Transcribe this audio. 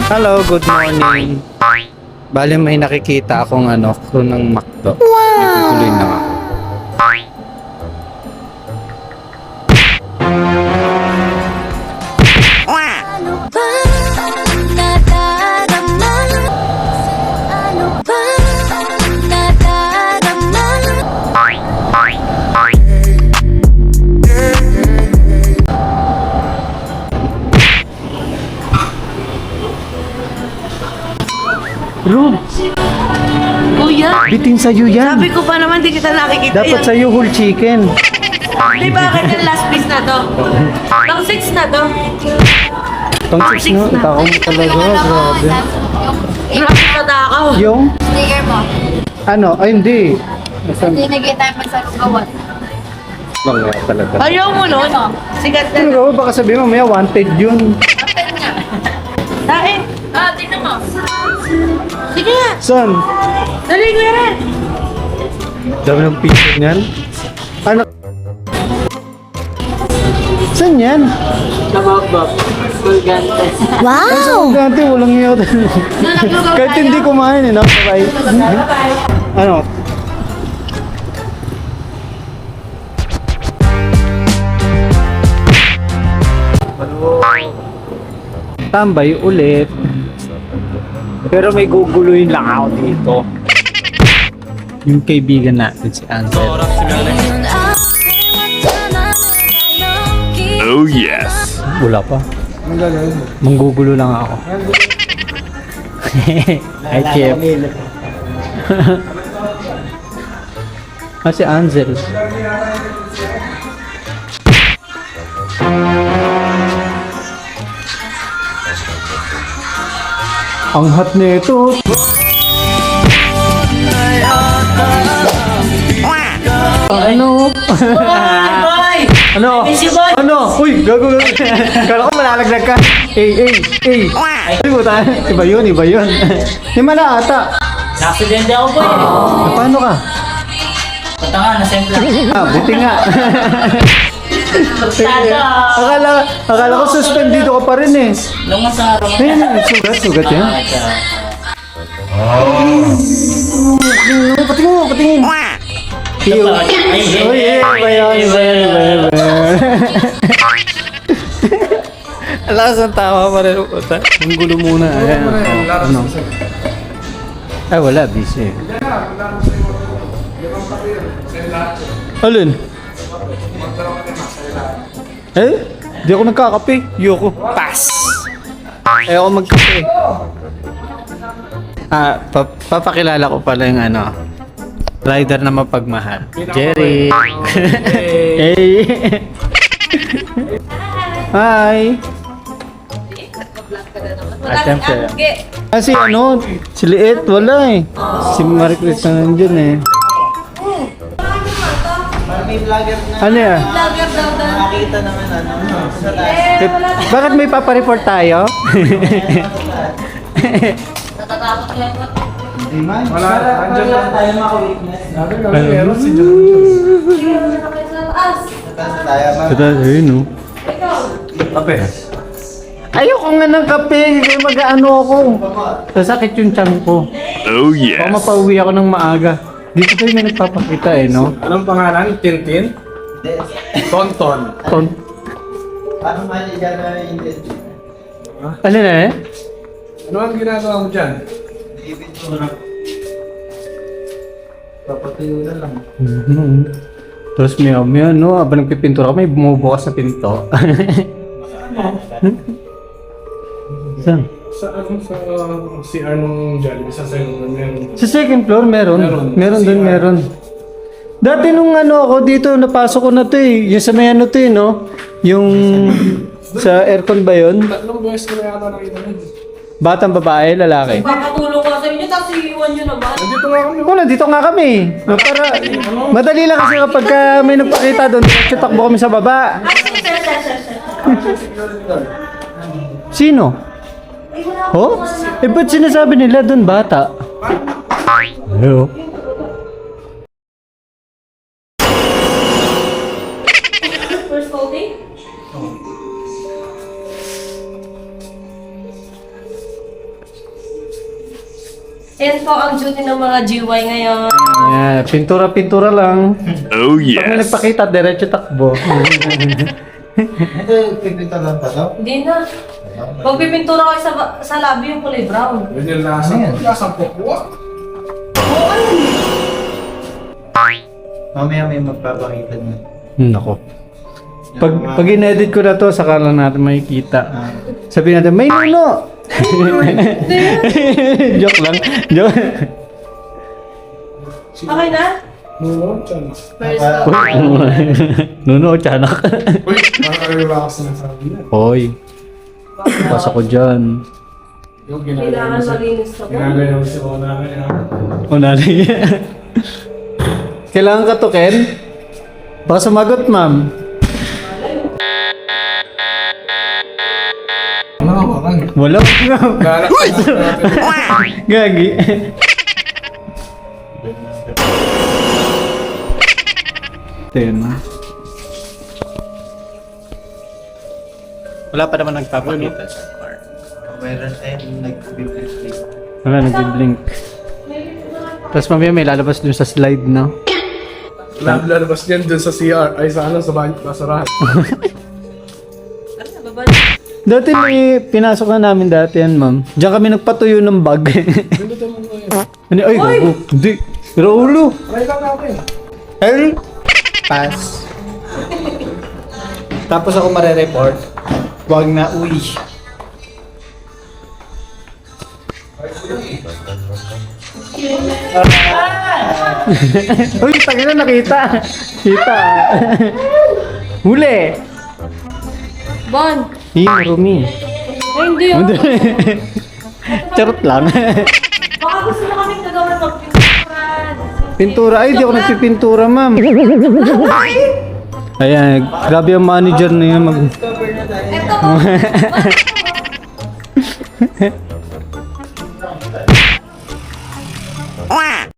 Hello, good morning. Bale may nakikita akong crew ng McDo. Nagtutuloy na ako. Rob, Kuya, bitin sa'yo yan. sabi ko pa naman di kita nakikita Dapat yan. sa'yo whole chicken. Di ba yung last piece na to? Pang 6 na to. Pang six no? Tako mo talaga, grabe. Grabe pa takaw. Yung, Sticker mo. ay hindi. Hindi nag-tayo man sa lugawan. Wala talaga. Ayaw mo nun? Sigat na. Pero baka sabihin mo, may wanted yun. Kapit nga. Dahil. Ah, tingnan mo. Sige nga. Saan? Dali ko yan. Dami ng pizza niyan. Ano? Saan yan? Ay, sa Ugante, walang iyo. Kahit hindi kumain, napakay. Ano? Tambay ulit. Pero may guguluhin lang ako dito. Yung kaibigan natin si Ansel. Oh yes. Wala pa. Manggugulo lang ako. Hi, Chef. Si Ansel. Ang hot nito. Ano? Boy! Ano? Miss you, boy! Ano? Uy, gago. Kala ko malalaglag ka. Ay. Ay, puta. Iba yun. Yung mala ata. Naksidente ako po eh. Paano ka? Punta nga, nasempla. Buti nga. Akala ko suspendido ka pa rin eh. Nung sa araw Ayun, sugat yan. Patingin. Iyo. Uy, bayan. Alas ang tawa pa rin. Ang gulo muna. Ayan. Ano? Ay, wala. Busy. Alin? Di ako nagkakape. Yoko. Pass. Ako magkape. Papakilala ko pala yung rider na mapagmahal. Jerry. Hey. Hi. Siyempre. Si Liet, wala eh. Si Marie Chris na nandyan eh. Ano yan? nakita naman sa last. Bakit may papareport tayo? Wala, andyan lang tayo maka-witness. Meron si John. Ito, ayun o. Kape. Ayoko nga ng kape. Mag-ano ako. Sasakit yung tiyan ko. Oh Baka yes. mapauwi ako ng maaga. Dito tayo may nagpapakita eh, no? Anong pangalan? Tintin? Tonton. Paano maligan na hindi? Ano na eh? Ano ang ginagawa mo dyan? Ibig mo na. Papatuyo na lang. Tapos may no? Aba nagpipintura ako, may bumubukas na pinto. Saan? Sa CR nung Jollibee, sa second meron. Sa second floor, meron. Meron. Meron. Dati nung ako dito, napasok ko na to eh. Yung sa may to eh, no? Yung sa aircon ba yun? Tatlong beses ko na yata nakita nun. Batang babae, lalaki. Papatulong ko sa inyo, tapos iiwan nyo naman. Nandito nga kami. Wala, dito nga kami. No, para, madali lang kasi kapag may nagpakita doon, diretso takbo kami sa baba. Sino? Oh? Ba't sinasabi nila doon bata? Hello? First coating? Yan po ang duty ng mga GY ngayon. Yeah, pintura-pintura lang. Oh Pag may nagpakita, diretso takbo. Ito, pipinta lang pa daw. Hindi na. Magpipintura kayo sa labi yung kulay brown. Yun yung lasa. Ano yan? Lasang pokwa. Mamaya may magpapakita na. Nako. Pag in-edit ko na to, saka lang natin makikita. Sabihin natin, may nuno! Joke lang. Joke. Okay na? Nuno, tiyan. Nuno o tiyanak. Uy, nakaka-relax na sabi niya. Hoy. Pasa ko dyan. Yung Kailangan malinis na po. ginagayaw si Ona kaya. O nanay. Kailangan ka to, Ken? Baka sumagot, ma'am. Ano ka ba? Wala. Galak natin. Gagi. Ten. Wala pa naman nagpapakita sa car. Meron tayong nag-bibig. Wala, nag-blink. Tapos mamaya may lalabas dun sa slide, no? Lalabas niyan dun sa CR. Ay, sa ano, sa basurahan. Ano, baba? Dati may pinasok na namin dati yan, ma'am. Diyan kami nagpatuyo ng bag. Pindutin mo ngayon. Ano? Ay, gago. Hindi. Raulo. Try lang natin. Ay. Pass. Tapos ako mare-report. Wag na uwi. Uy, tagal na nakita. Kita. Huli. Bon! Rumi. Ay, hindi yun. Charot lang. Baka gusto mo kaming gagawin magpinturan. Pintura. Ay, di ako nagpipintura, ma'am. Ayan, grabe ang manager na yun. Cover na tayo. Ito mo.